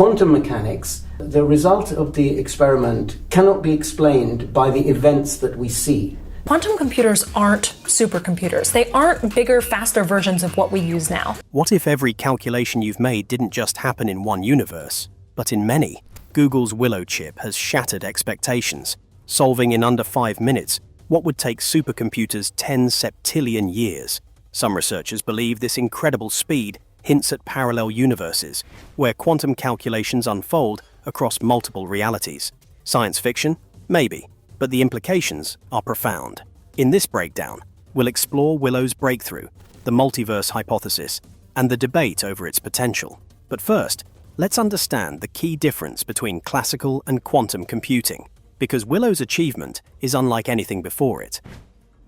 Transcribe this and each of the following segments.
quantum mechanics, the result of the experiment cannot be explained by the events that we see. Quantum computers aren't supercomputers. They aren't bigger, faster versions of what we use now. What if every calculation you've made didn't just happen in one universe, but in many? Google's Willow chip has shattered expectations, solving in under 5 minutes what would take supercomputers 10 septillion years. Some researchers believe this incredible speed hints at parallel universes, where quantum calculations unfold across multiple realities. Science fiction? Maybe, but the implications are profound. In this breakdown, we'll explore Willow's breakthrough, the multiverse hypothesis, and the debate over its potential. But first, let's understand the key difference between classical and quantum computing, because Willow's achievement is unlike anything before it.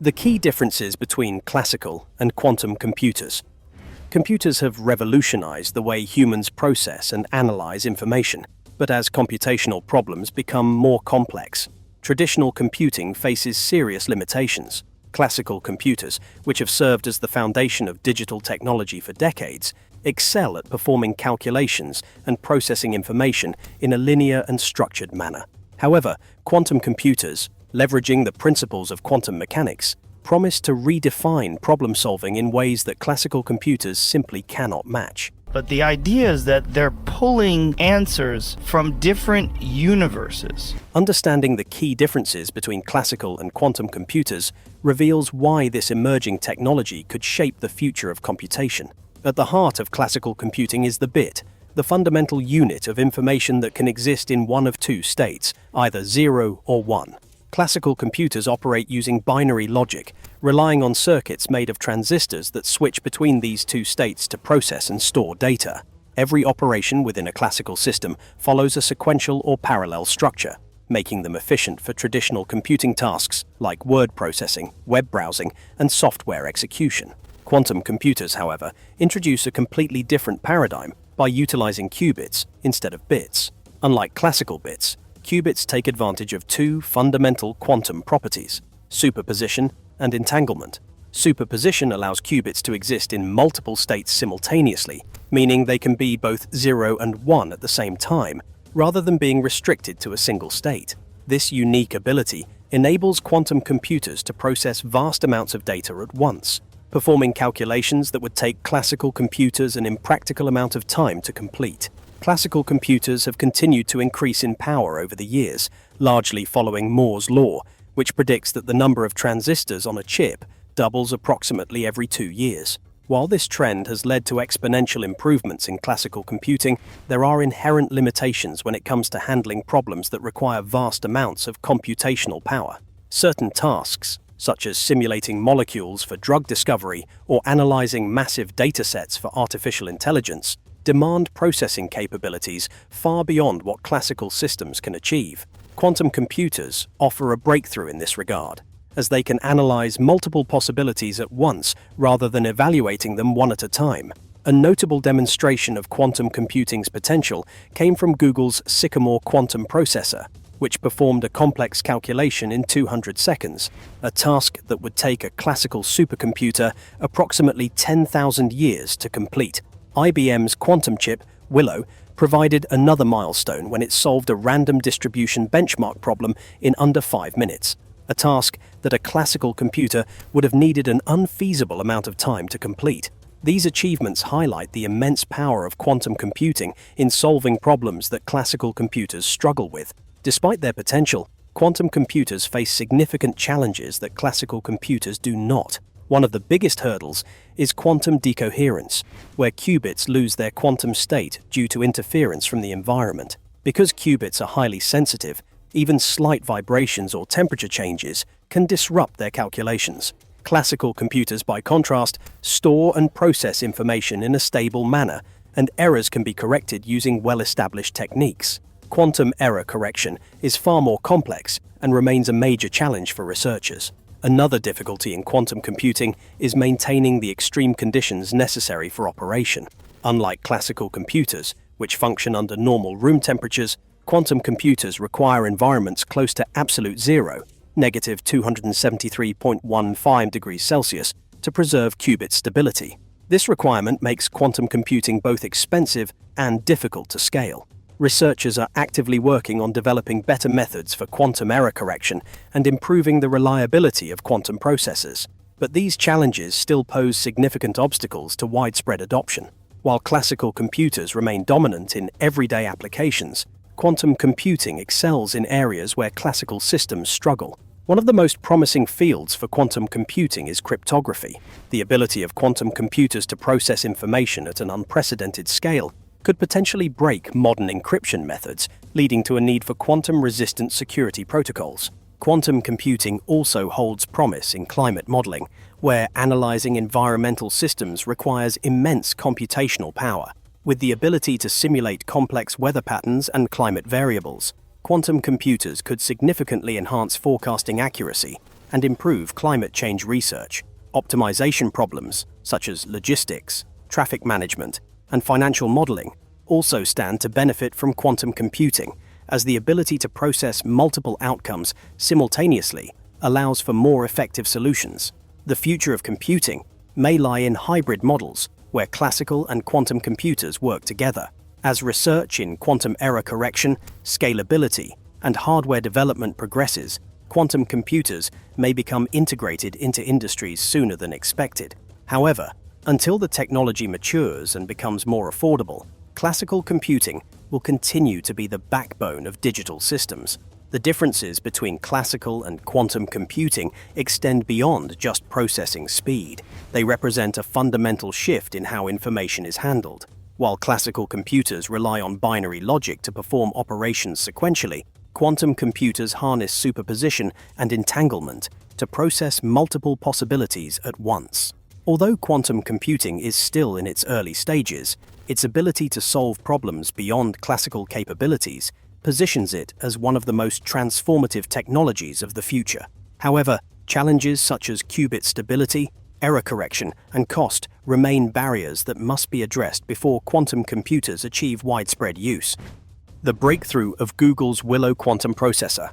The key differences between classical and quantum computers. Computers have revolutionized the way humans process and analyze information, but as computational problems become more complex, traditional computing faces serious limitations. Classical computers, which have served as the foundation of digital technology for decades, excel at performing calculations and processing information in a linear and structured manner. However, quantum computers, leveraging the principles of quantum mechanics, promise to redefine problem-solving in ways that classical computers simply cannot match. But the idea is that they're pulling answers from different universes. Understanding the key differences between classical and quantum computers reveals why this emerging technology could shape the future of computation. At the heart of classical computing is the bit, the fundamental unit of information that can exist in one of two states, either 0 or 1. Classical computers operate using binary logic, relying on circuits made of transistors that switch between these two states to process and store data. Every operation within a classical system follows a sequential or parallel structure, making them efficient for traditional computing tasks like word processing, web browsing, and software execution. Quantum computers, however, introduce a completely different paradigm by utilizing qubits instead of bits. Unlike classical bits, qubits take advantage of two fundamental quantum properties: superposition and entanglement. Superposition allows qubits to exist in multiple states simultaneously, meaning they can be both 0 and 1 at the same time, rather than being restricted to a single state. This unique ability enables quantum computers to process vast amounts of data at once, performing calculations that would take classical computers an impractical amount of time to complete. Classical computers have continued to increase in power over the years, largely following Moore's law, which predicts that the number of transistors on a chip doubles approximately every 2 years. While this trend has led to exponential improvements in classical computing, there are inherent limitations when it comes to handling problems that require vast amounts of computational power. Certain tasks, such as simulating molecules for drug discovery or analyzing massive datasets for artificial intelligence, demand processing capabilities far beyond what classical systems can achieve. Quantum computers offer a breakthrough in this regard, as they can analyze multiple possibilities at once rather than evaluating them one at a time. A notable demonstration of quantum computing's potential came from Google's Sycamore quantum processor, which performed a complex calculation in 200 seconds, a task that would take a classical supercomputer approximately 10,000 years to complete. IBM's quantum chip, Willow, provided another milestone when it solved a random distribution benchmark problem in under 5 minutes, a task that a classical computer would have needed an unfeasible amount of time to complete. These achievements highlight the immense power of quantum computing in solving problems that classical computers struggle with. Despite their potential, quantum computers face significant challenges that classical computers do not. One of the biggest hurdles is quantum decoherence, where qubits lose their quantum state due to interference from the environment. Because qubits are highly sensitive, even slight vibrations or temperature changes can disrupt their calculations. Classical computers, by contrast, store and process information in a stable manner, and errors can be corrected using well-established techniques. Quantum error correction is far more complex and remains a major challenge for researchers. Another difficulty in quantum computing is maintaining the extreme conditions necessary for operation. Unlike classical computers, which function under normal room temperatures, quantum computers require environments close to absolute zero, negative 273.15 degrees Celsius, to preserve qubit stability. This requirement makes quantum computing both expensive and difficult to scale. researchers are actively working on developing better methods for quantum error correction and improving the reliability of quantum processors. But these challenges still pose significant obstacles to widespread adoption. While classical computers remain dominant in everyday applications, quantum computing excels in areas where classical systems struggle. One of the most promising fields for quantum computing is cryptography. The ability of quantum computers to process information at an unprecedented scale could potentially break modern encryption methods, leading to a need for quantum-resistant security protocols. Quantum computing also holds promise in climate modeling, where analyzing environmental systems requires immense computational power. With the ability to simulate complex weather patterns and climate variables, quantum computers could significantly enhance forecasting accuracy and improve climate change research. Optimization problems, such as logistics, traffic management, and financial modeling, also stand to benefit from quantum computing, as the ability to process multiple outcomes simultaneously allows for more effective solutions. The future of computing may lie in hybrid models, where classical and quantum computers work together. As research in quantum error correction, scalability, and hardware development progresses, quantum computers may become integrated into industries sooner than expected. However, until the technology matures and becomes more affordable, classical computing will continue to be the backbone of digital systems. The differences between classical and quantum computing extend beyond just processing speed. They represent a fundamental shift in how information is handled. While classical computers rely on binary logic to perform operations sequentially, quantum computers harness superposition and entanglement to process multiple possibilities at once. Although quantum computing is still in its early stages, its ability to solve problems beyond classical capabilities positions it as one of the most transformative technologies of the future. However, challenges such as qubit stability, error correction, and cost remain barriers that must be addressed before quantum computers achieve widespread use. The breakthrough of Google's Willow quantum processor.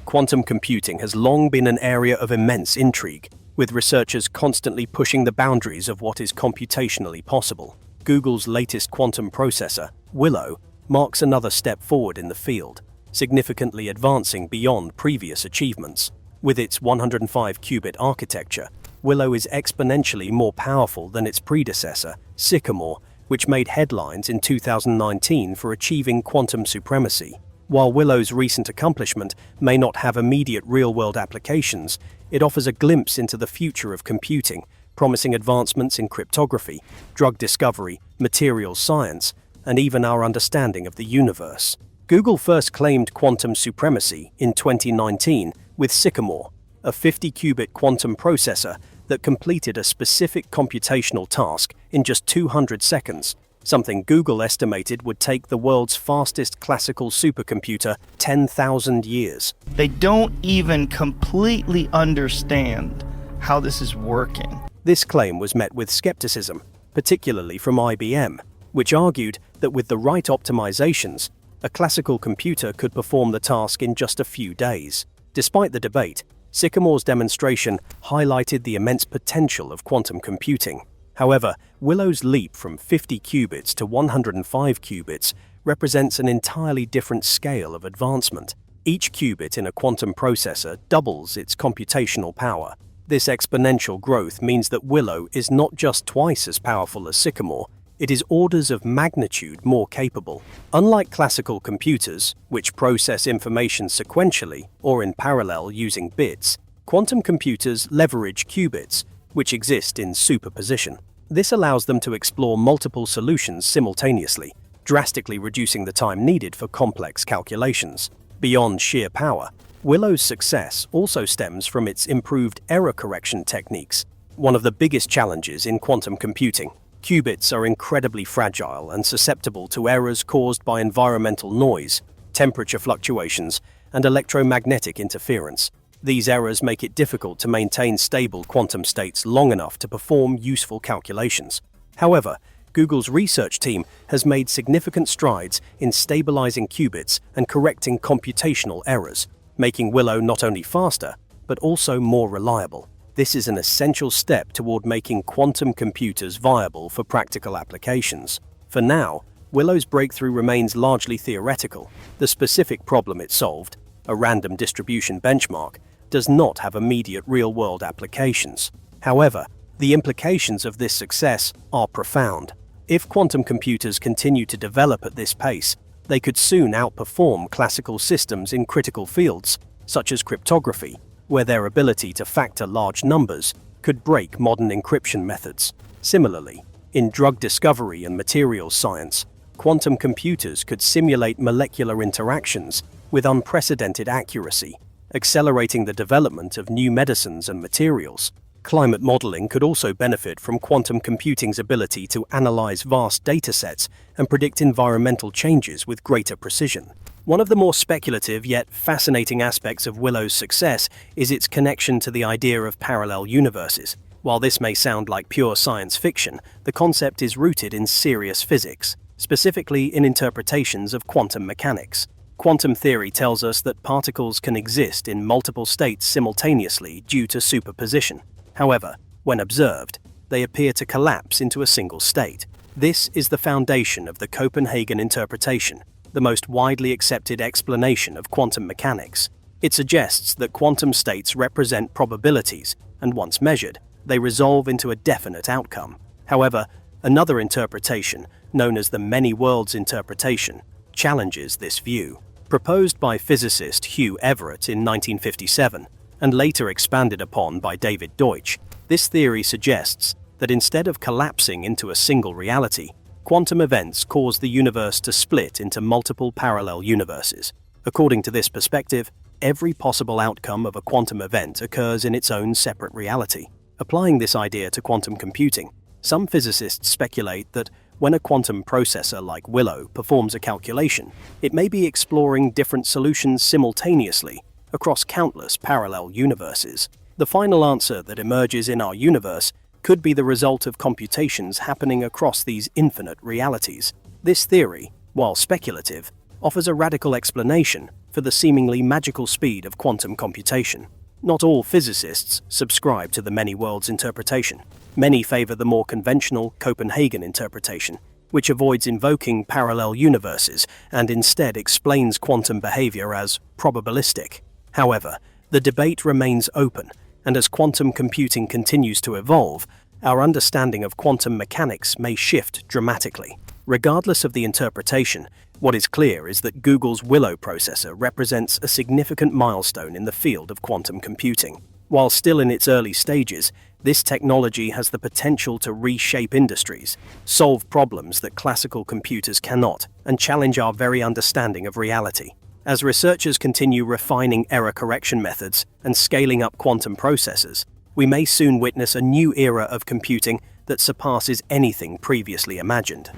Quantum computing has long been an area of immense intrigue, with researchers constantly pushing the boundaries of what is computationally possible. Google's latest quantum processor, Willow, marks another step forward in the field, significantly advancing beyond previous achievements. With its 105-qubit architecture, Willow is exponentially more powerful than its predecessor, Sycamore, which made headlines in 2019 for achieving quantum supremacy. While Willow's recent accomplishment may not have immediate real-world applications, it offers a glimpse into the future of computing, promising advancements in cryptography, drug discovery, materials science, and even our understanding of the universe. Google first claimed quantum supremacy in 2019 with Sycamore, a 50-qubit quantum processor that completed a specific computational task in just 200 seconds, something Google estimated would take the world's fastest classical supercomputer 10,000 years. They don't even completely understand how this is working. This claim was met with skepticism, particularly from IBM, which argued that with the right optimizations, a classical computer could perform the task in just a few days. Despite the debate, Sycamore's demonstration highlighted the immense potential of quantum computing. However, Willow's leap from 50 qubits to 105 qubits represents an entirely different scale of advancement. Each qubit in a quantum processor doubles its computational power. This exponential growth means that Willow is not just twice as powerful as Sycamore, it is orders of magnitude more capable. Unlike classical computers, which process information sequentially or in parallel using bits, quantum computers leverage qubits, which exist in superposition. This allows them to explore multiple solutions simultaneously, drastically reducing the time needed for complex calculations. Beyond sheer power, Willow's success also stems from its improved error correction techniques. One of the biggest challenges in quantum computing, qubits are incredibly fragile and susceptible to errors caused by environmental noise, temperature fluctuations, and electromagnetic interference. These errors make it difficult to maintain stable quantum states long enough to perform useful calculations. However, Google's research team has made significant strides in stabilizing qubits and correcting computational errors, making Willow not only faster, but also more reliable. This is an essential step toward making quantum computers viable for practical applications. For now, Willow's breakthrough remains largely theoretical. The specific problem it solved, a random distribution benchmark, does not have immediate real-world applications. However, the implications of this success are profound. If quantum computers continue to develop at this pace, they could soon outperform classical systems in critical fields, such as cryptography, where their ability to factor large numbers could break modern encryption methods. Similarly, in drug discovery and materials science, quantum computers could simulate molecular interactions with unprecedented accuracy, accelerating the development of new medicines and materials. Climate modeling could also benefit from quantum computing's ability to analyze vast datasets and predict environmental changes with greater precision. One of the more speculative yet fascinating aspects of Willow's success is its connection to the idea of parallel universes. While this may sound like pure science fiction, the concept is rooted in serious physics, specifically in interpretations of quantum mechanics. Quantum theory tells us that particles can exist in multiple states simultaneously due to superposition. However, when observed, they appear to collapse into a single state. This is the foundation of the Copenhagen interpretation, the most widely accepted explanation of quantum mechanics. It suggests that quantum states represent probabilities, and once measured, they resolve into a definite outcome. However, another interpretation, known as the many worlds interpretation, challenges this view. Proposed by physicist Hugh Everett in 1957, and later expanded upon by David Deutsch, this theory suggests that instead of collapsing into a single reality, quantum events cause the universe to split into multiple parallel universes. According to this perspective, every possible outcome of a quantum event occurs in its own separate reality. Applying this idea to quantum computing, some physicists speculate that when a quantum processor like Willow performs a calculation, it may be exploring different solutions simultaneously across countless parallel universes. The final answer that emerges in our universe could be the result of computations happening across these infinite realities. This theory, while speculative, offers a radical explanation for the seemingly magical speed of quantum computation. Not all physicists subscribe to the many worlds interpretation. Many favor the more conventional Copenhagen interpretation, which avoids invoking parallel universes and instead explains quantum behavior as probabilistic. However, the debate remains open, and as quantum computing continues to evolve, our understanding of quantum mechanics may shift dramatically. Regardless of the interpretation, what is clear is that Google's Willow processor represents a significant milestone in the field of quantum computing. While still in its early stages, this technology has the potential to reshape industries, solve problems that classical computers cannot, and challenge our very understanding of reality. As researchers continue refining error correction methods and scaling up quantum processors, we may soon witness a new era of computing that surpasses anything previously imagined.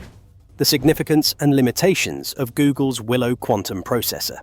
The significance and limitations of Google's Willow quantum processor.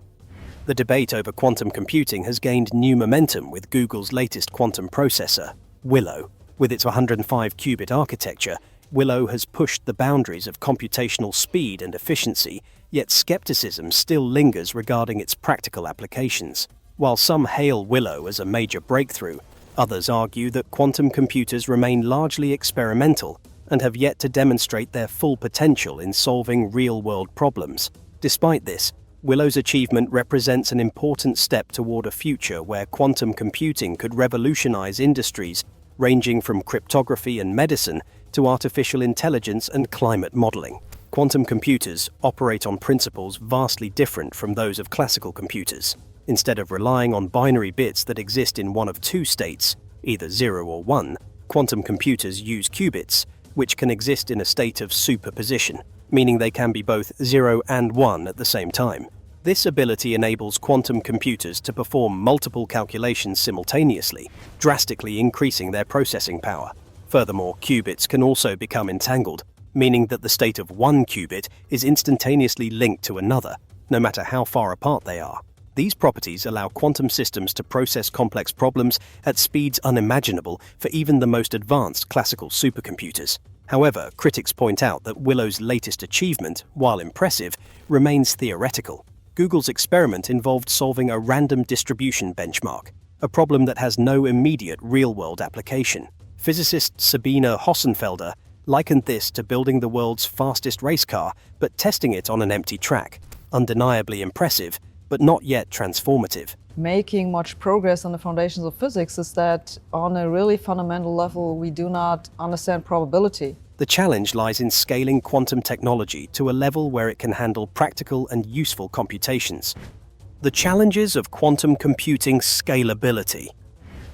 The debate over quantum computing has gained new momentum with Google's latest quantum processor, Willow. With its 105-qubit architecture, Willow has pushed the boundaries of computational speed and efficiency, yet skepticism still lingers regarding its practical applications. While some hail Willow as a major breakthrough, others argue that quantum computers remain largely experimental and have yet to demonstrate their full potential in solving real-world problems. Despite this, Willow's achievement represents an important step toward a future where quantum computing could revolutionize industries ranging from cryptography and medicine to artificial intelligence and climate modeling. Quantum computers operate on principles vastly different from those of classical computers. Instead of relying on binary bits that exist in one of two states, either 0 or 1, quantum computers use qubits, which can exist in a state of superposition, meaning they can be both 0 and 1 at the same time. This ability enables quantum computers to perform multiple calculations simultaneously, drastically increasing their processing power. Furthermore, qubits can also become entangled, meaning that the state of one qubit is instantaneously linked to another, no matter how far apart they are. These properties allow quantum systems to process complex problems at speeds unimaginable for even the most advanced classical supercomputers. However, critics point out that Willow's latest achievement, while impressive, remains theoretical. Google's experiment involved solving a random distribution benchmark, a problem that has no immediate real-world application. Physicist Sabine Hossenfelder likened this to building the world's fastest race car, but testing it on an empty track. Undeniably impressive, but not yet transformative. Making much progress on the foundations of physics is that on a really fundamental level, we do not understand probability. The challenge lies in scaling quantum technology to a level where it can handle practical and useful computations. The challenges of quantum computing scalability.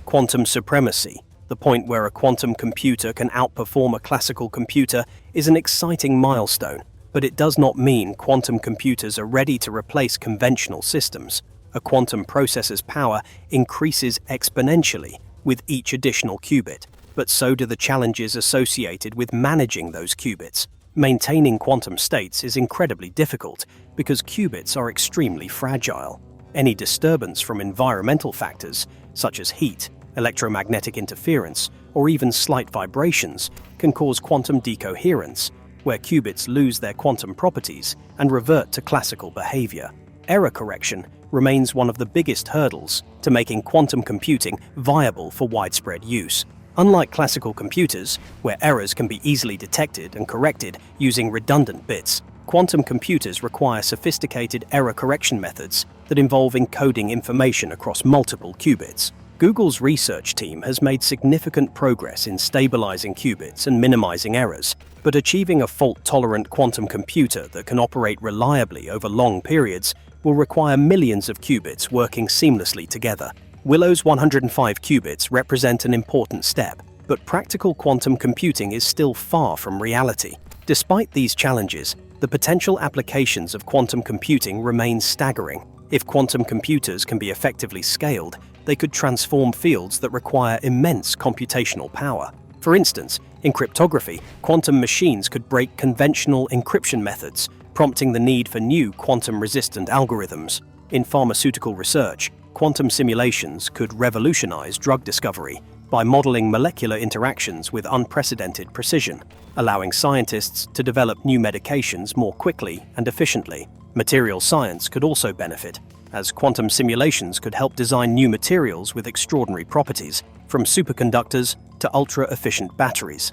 Quantum supremacy, the point where a quantum computer can outperform a classical computer, is an exciting milestone, but it does not mean quantum computers are ready to replace conventional systems. A quantum processor's power increases exponentially with each additional qubit, but so do the challenges associated with managing those qubits. Maintaining quantum states is incredibly difficult because qubits are extremely fragile. Any disturbance from environmental factors, such as heat, electromagnetic interference, or even slight vibrations, can cause quantum decoherence, where qubits lose their quantum properties and revert to classical behavior. Error correction remains one of the biggest hurdles to making quantum computing viable for widespread use. Unlike classical computers, where errors can be easily detected and corrected using redundant bits, quantum computers require sophisticated error correction methods that involve encoding information across multiple qubits. Google's research team has made significant progress in stabilizing qubits and minimizing errors, but achieving a fault-tolerant quantum computer that can operate reliably over long periods will require millions of qubits working seamlessly together. Willow's 105 qubits represent an important step, but practical quantum computing is still far from reality. Despite these challenges, the potential applications of quantum computing remain staggering. If quantum computers can be effectively scaled, they could transform fields that require immense computational power. For instance, in cryptography, quantum machines could break conventional encryption methods, prompting the need for new quantum-resistant algorithms. In pharmaceutical research, quantum simulations could revolutionize drug discovery by modeling molecular interactions with unprecedented precision, allowing scientists to develop new medications more quickly and efficiently. Material science could also benefit, as quantum simulations could help design new materials with extraordinary properties, from superconductors to ultra-efficient batteries.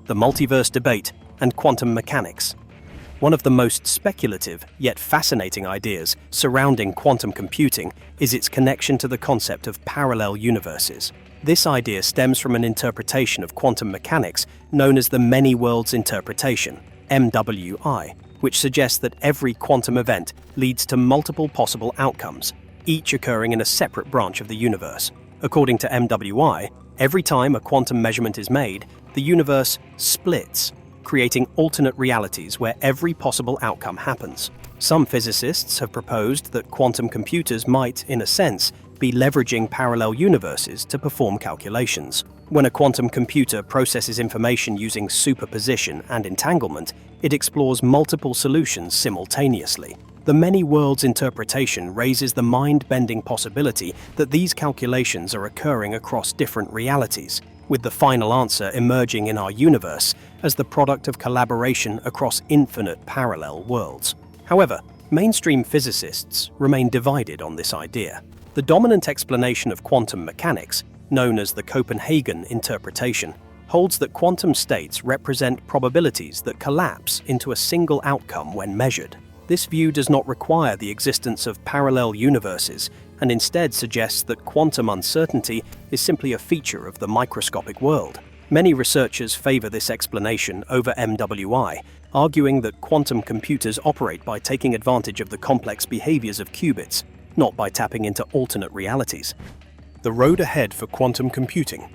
The multiverse debate and quantum mechanics. One of the most speculative yet fascinating ideas surrounding quantum computing is its connection to the concept of parallel universes. This idea stems from an interpretation of quantum mechanics known as the many worlds interpretation, MWI, which suggests that every quantum event leads to multiple possible outcomes, each occurring in a separate branch of the universe. According to MWI, every time a quantum measurement is made, the universe splits, creating alternate realities where every possible outcome happens. Some physicists have proposed that quantum computers might, in a sense, be leveraging parallel universes to perform calculations. When a quantum computer processes information using superposition and entanglement, it explores multiple solutions simultaneously. The many worlds interpretation raises the mind-bending possibility that these calculations are occurring across different realities, with the final answer emerging in our universe as the product of collaboration across infinite parallel worlds. However, mainstream physicists remain divided on this idea. The dominant explanation of quantum mechanics, known as the Copenhagen interpretation, holds that quantum states represent probabilities that collapse into a single outcome when measured. This view does not require the existence of parallel universes and instead suggests that quantum uncertainty is simply a feature of the microscopic world. Many researchers favor this explanation over MWI, arguing that quantum computers operate by taking advantage of the complex behaviors of qubits, not by tapping into alternate realities. The road ahead for quantum computing.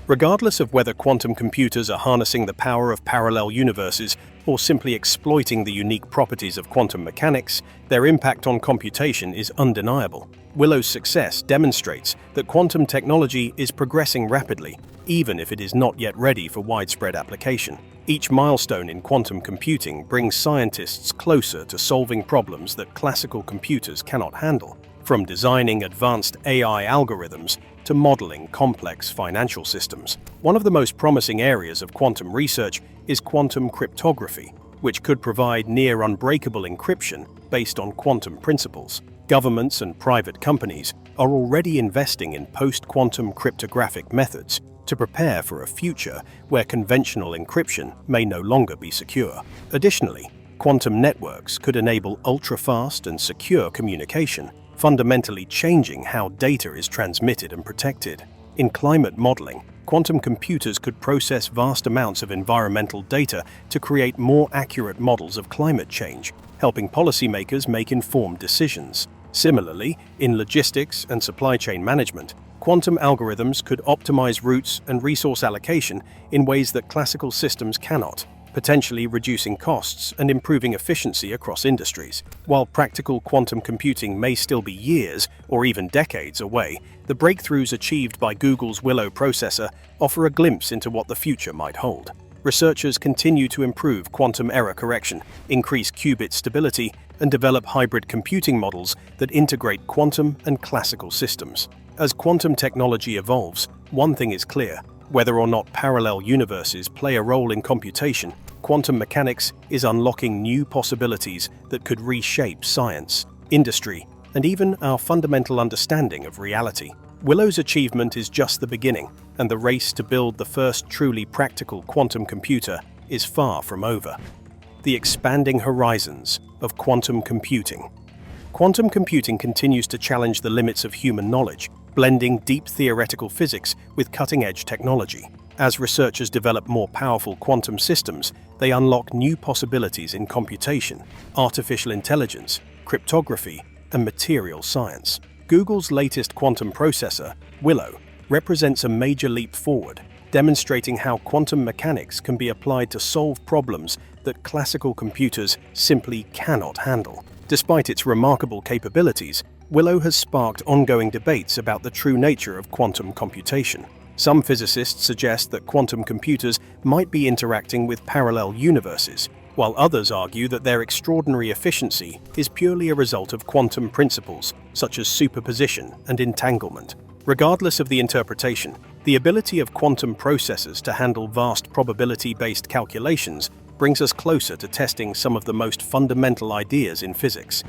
Regardless of whether quantum computers are harnessing the power of parallel universes or simply exploiting the unique properties of quantum mechanics, their impact on computation is undeniable. Willow's success demonstrates that quantum technology is progressing rapidly, even if it is not yet ready for widespread application. Each milestone in quantum computing brings scientists closer to solving problems that classical computers cannot handle, from designing advanced AI algorithms to modeling complex financial systems. One of the most promising areas of quantum research is quantum cryptography, which could provide near unbreakable encryption based on quantum principles. Governments and private companies are already investing in post-quantum cryptographic methods, to prepare for a future where conventional encryption may no longer be secure. Additionally, quantum networks could enable ultra-fast and secure communication, fundamentally changing how data is transmitted and protected. In climate modeling, quantum computers could process vast amounts of environmental data to create more accurate models of climate change, helping policymakers make informed decisions. Similarly, in logistics and supply chain management, quantum algorithms could optimize routes and resource allocation in ways that classical systems cannot, potentially reducing costs and improving efficiency across industries. While practical quantum computing may still be years or even decades away, the breakthroughs achieved by Google's Willow processor offer a glimpse into what the future might hold. Researchers continue to improve quantum error correction, increase qubit stability, and develop hybrid computing models that integrate quantum and classical systems. As quantum technology evolves, one thing is clear: whether or not parallel universes play a role in computation, quantum mechanics is unlocking new possibilities that could reshape science, industry, and even our fundamental understanding of reality. Willow's achievement is just the beginning, and the race to build the first truly practical quantum computer is far from over. The expanding horizons of quantum computing. Quantum computing continues to challenge the limits of human knowledge, blending deep theoretical physics with cutting-edge technology. As researchers develop more powerful quantum systems, they unlock new possibilities in computation, artificial intelligence, cryptography, and material science. Google's latest quantum processor, Willow, represents a major leap forward, demonstrating how quantum mechanics can be applied to solve problems that classical computers simply cannot handle. Despite its remarkable capabilities, Willow has sparked ongoing debates about the true nature of quantum computation. Some physicists suggest that quantum computers might be interacting with parallel universes, while others argue that their extraordinary efficiency is purely a result of quantum principles such as superposition and entanglement. Regardless of the interpretation, the ability of quantum processors to handle vast probability-based calculations brings us closer to testing some of the most fundamental ideas in physics: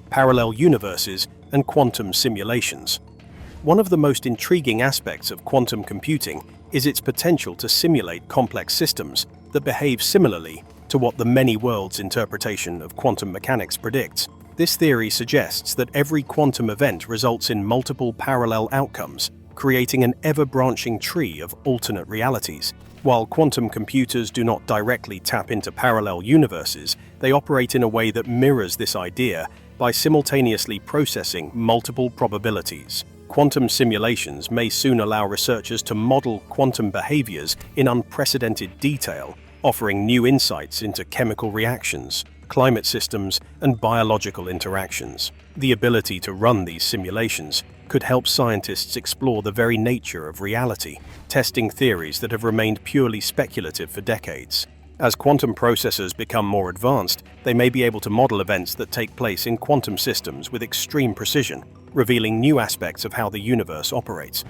parallel universes and quantum simulations. One of the most intriguing aspects of quantum computing is its potential to simulate complex systems that behave similarly to what the many worlds interpretation of quantum mechanics predicts. This theory suggests that every quantum event results in multiple parallel outcomes, creating an ever-branching tree of alternate realities. While quantum computers do not directly tap into parallel universes, they operate in a way that mirrors this idea by simultaneously processing multiple probabilities. Quantum simulations may soon allow researchers to model quantum behaviors in unprecedented detail, offering new insights into chemical reactions, climate systems, and biological interactions. The ability to run these simulations could help scientists explore the very nature of reality, testing theories that have remained purely speculative for decades. As quantum processors become more advanced, they may be able to model events that take place in quantum systems with extreme precision, revealing new aspects of how the universe operates.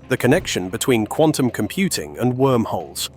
The connection between quantum computing and wormholes.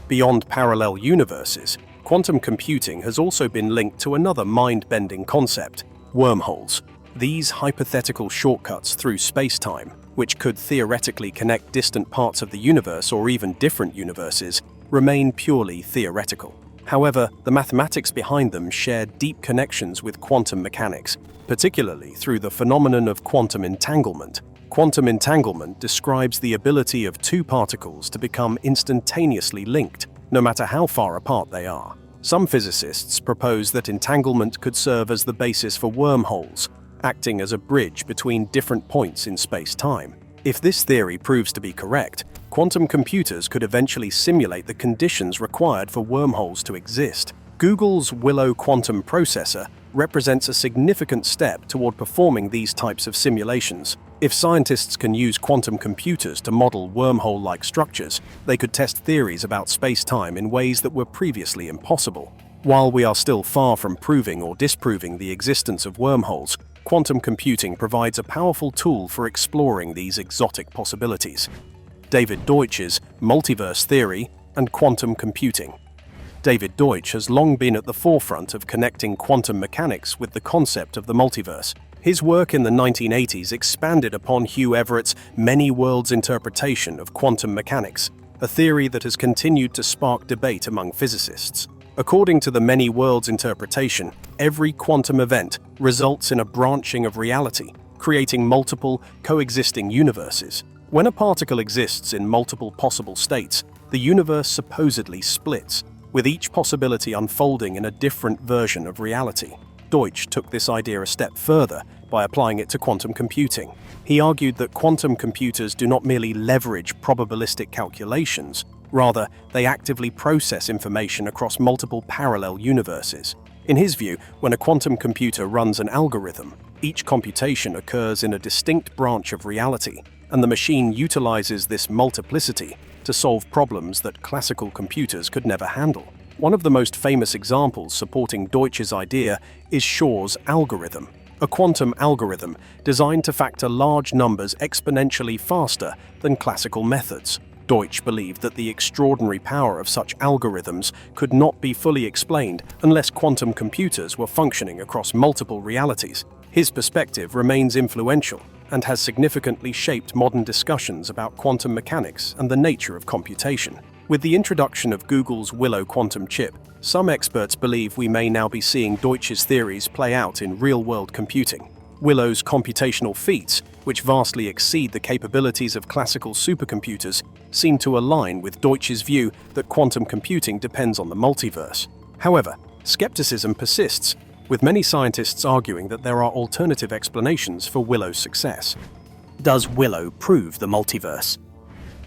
Beyond parallel universes, quantum computing has also been linked to another mind-bending concept: wormholes. These hypothetical shortcuts through space-time, which could theoretically connect distant parts of the universe or even different universes, remain purely theoretical. However, the mathematics behind them share deep connections with quantum mechanics, particularly through the phenomenon of quantum entanglement. Quantum entanglement describes the ability of two particles to become instantaneously linked, no matter how far apart they are. Some physicists propose that entanglement could serve as the basis for wormholes, acting as a bridge between different points in space-time. If this theory proves to be correct, quantum computers could eventually simulate the conditions required for wormholes to exist. Google's Willow quantum processor represents a significant step toward performing these types of simulations. If scientists can use quantum computers to model wormhole-like structures, they could test theories about space-time in ways that were previously impossible. While we are still far from proving or disproving the existence of wormholes, quantum computing provides a powerful tool for exploring these exotic possibilities. David Deutsch's Multiverse theory and quantum computing. David Deutsch has long been at the forefront of connecting quantum mechanics with the concept of the multiverse. His work in the 1980s expanded upon Hugh Everett's many worlds interpretation of quantum mechanics, a theory that has continued to spark debate among physicists. According to the many worlds interpretation, every quantum event results in a branching of reality, creating multiple, coexisting universes. When a particle exists in multiple possible states, the universe supposedly splits, with each possibility unfolding in a different version of reality. Deutsch took this idea a step further by applying it to quantum computing. He argued that quantum computers do not merely leverage probabilistic calculations, rather, they actively process information across multiple parallel universes. In his view, when a quantum computer runs an algorithm, each computation occurs in a distinct branch of reality, and the machine utilizes this multiplicity to solve problems that classical computers could never handle. One of the most famous examples supporting Deutsch's idea is Shor's algorithm, a quantum algorithm designed to factor large numbers exponentially faster than classical methods. Deutsch believed that the extraordinary power of such algorithms could not be fully explained unless quantum computers were functioning across multiple realities. His perspective remains influential and has significantly shaped modern discussions about quantum mechanics and the nature of computation. With the introduction of Google's Willow quantum chip, some experts believe we may now be seeing Deutsch's theories play out in real-world computing. Willow's computational feats, which vastly exceed the capabilities of classical supercomputers, seem to align with Deutsch's view that quantum computing depends on the multiverse. However, skepticism persists, with many scientists arguing that there are alternative explanations for Willow's success. Does Willow prove the multiverse?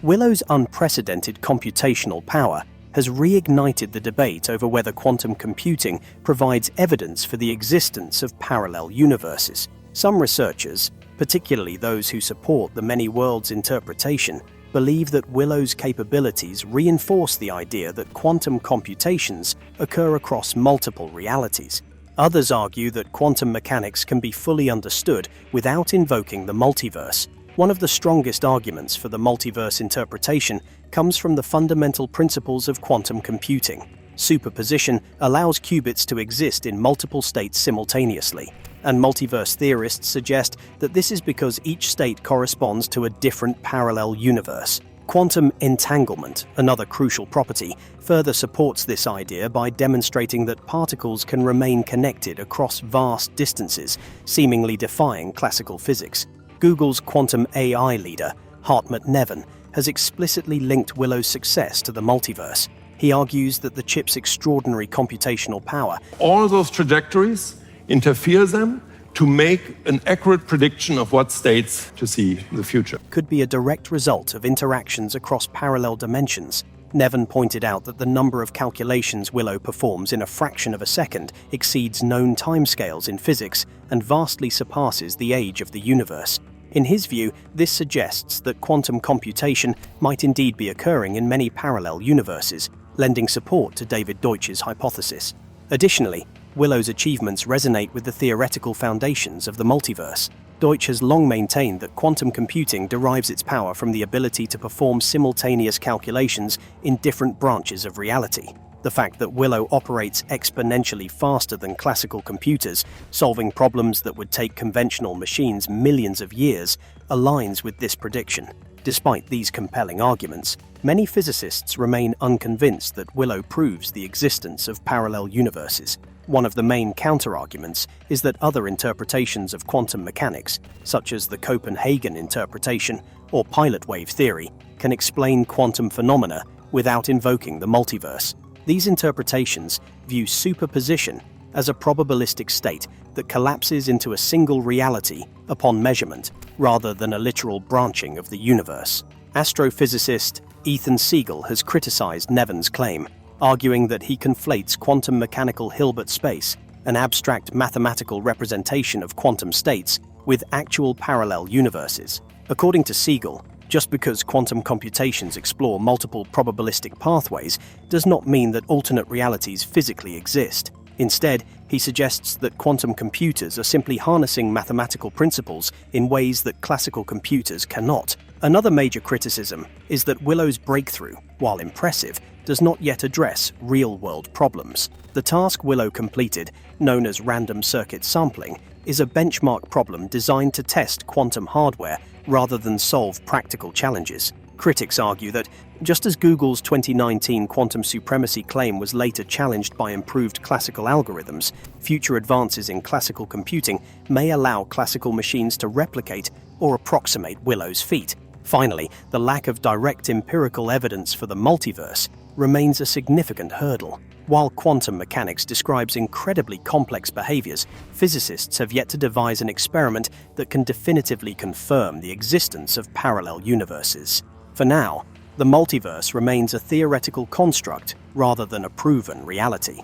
Willow's unprecedented computational power has reignited the debate over whether quantum computing provides evidence for the existence of parallel universes. Some researchers, particularly those who support the many worlds interpretation, believe that Willow's capabilities reinforce the idea that quantum computations occur across multiple realities. Others argue that quantum mechanics can be fully understood without invoking the multiverse. One of the strongest arguments for the multiverse interpretation comes from the fundamental principles of quantum computing. Superposition allows qubits to exist in multiple states simultaneously, and multiverse theorists suggest that this is because each state corresponds to a different parallel universe. Quantum entanglement, another crucial property, further supports this idea by demonstrating that particles can remain connected across vast distances, seemingly defying classical physics. Google's quantum AI leader, Hartmut Neven, has explicitly linked Willow's success to the multiverse. He argues that the chip's extraordinary computational power, all those trajectories, interfere them to make an accurate prediction of what states to see in the future, could be a direct result of interactions across parallel dimensions. Neven pointed out that the number of calculations Willow performs in a fraction of a second exceeds known timescales in physics and vastly surpasses the age of the universe. In his view, this suggests that quantum computation might indeed be occurring in many parallel universes, lending support to David Deutsch's hypothesis. Additionally, Willow's achievements resonate with the theoretical foundations of the multiverse. Deutsch has long maintained that quantum computing derives its power from the ability to perform simultaneous calculations in different branches of reality. The fact that Willow operates exponentially faster than classical computers, solving problems that would take conventional machines millions of years, aligns with this prediction. Despite these compelling arguments, many physicists remain unconvinced that Willow proves the existence of parallel universes. One of the main counter-arguments is that other interpretations of quantum mechanics, such as the Copenhagen interpretation or pilot wave theory, can explain quantum phenomena without invoking the multiverse. These interpretations view superposition as a probabilistic state that collapses into a single reality upon measurement, rather than a literal branching of the universe. Astrophysicist Ethan Siegel has criticized Neven's claim, arguing that he conflates quantum mechanical Hilbert space, an abstract mathematical representation of quantum states, with actual parallel universes. According to Siegel, just because quantum computations explore multiple probabilistic pathways does not mean that alternate realities physically exist. Instead, he suggests that quantum computers are simply harnessing mathematical principles in ways that classical computers cannot. Another major criticism is that Willow's breakthrough, while impressive, does not yet address real-world problems. The task Willow completed, known as random circuit sampling, is a benchmark problem designed to test quantum hardware rather than solve practical challenges. Critics argue that, just as Google's 2019 quantum supremacy claim was later challenged by improved classical algorithms, future advances in classical computing may allow classical machines to replicate or approximate Willow's feat. Finally, the lack of direct empirical evidence for the multiverse remains a significant hurdle. While quantum mechanics describes incredibly complex behaviors, physicists have yet to devise an experiment that can definitively confirm the existence of parallel universes. For now, the multiverse remains a theoretical construct rather than a proven reality.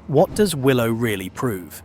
What does Willow really prove?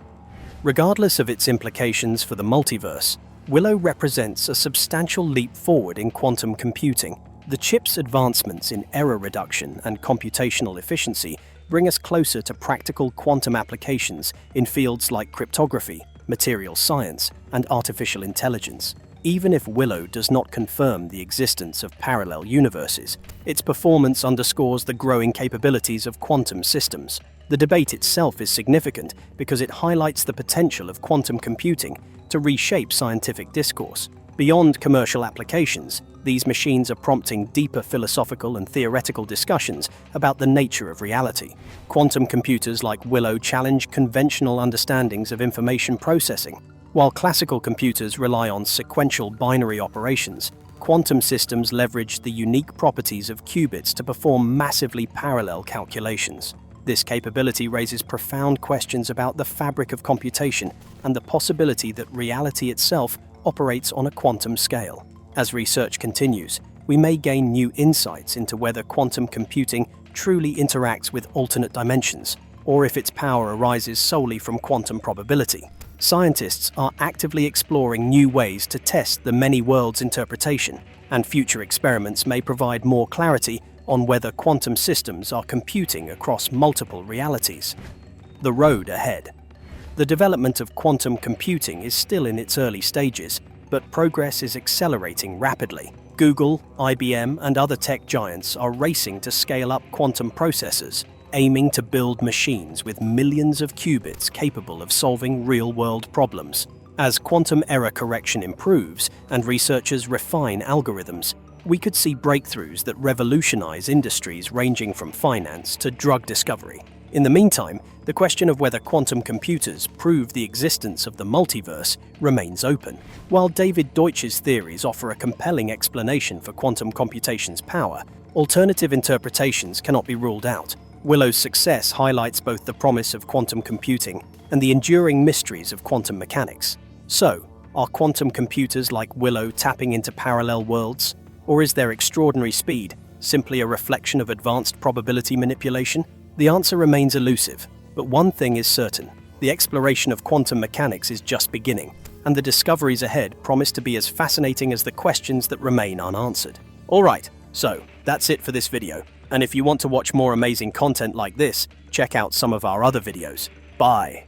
Regardless of its implications for the multiverse, Willow represents a substantial leap forward in quantum computing. The chip's advancements in error reduction and computational efficiency bring us closer to practical quantum applications in fields like cryptography, materials science, and artificial intelligence. Even if Willow does not confirm the existence of parallel universes, its performance underscores the growing capabilities of quantum systems. The debate itself is significant because it highlights the potential of quantum computing to reshape scientific discourse. Beyond commercial applications, these machines are prompting deeper philosophical and theoretical discussions about the nature of reality. Quantum computers like Willow challenge conventional understandings of information processing. While classical computers rely on sequential binary operations, quantum systems leverage the unique properties of qubits to perform massively parallel calculations. This capability raises profound questions about the fabric of computation and the possibility that reality itself operates on a quantum scale. As research continues, we may gain new insights into whether quantum computing truly interacts with alternate dimensions, or if its power arises solely from quantum probability. Scientists are actively exploring new ways to test the many worlds interpretation, and future experiments may provide more clarity on whether quantum systems are computing across multiple realities. The road ahead. The development of quantum computing is still in its early stages, but progress is accelerating rapidly. Google, IBM, and other tech giants are racing to scale up quantum processors, aiming to build machines with millions of qubits capable of solving real-world problems. As quantum error correction improves and researchers refine algorithms, we could see breakthroughs that revolutionize industries ranging from finance to drug discovery. In the meantime, the question of whether quantum computers prove the existence of the multiverse remains open. While David Deutsch's theories offer a compelling explanation for quantum computation's power, alternative interpretations cannot be ruled out. Willow's success highlights both the promise of quantum computing and the enduring mysteries of quantum mechanics. So, are quantum computers like Willow tapping into parallel worlds? Or is their extraordinary speed simply a reflection of advanced probability manipulation? The answer remains elusive, but one thing is certain: the exploration of quantum mechanics is just beginning, and the discoveries ahead promise to be as fascinating as the questions that remain unanswered. Alright, so that's it for this video, and if you want to watch more amazing content like this, check out some of our other videos. Bye!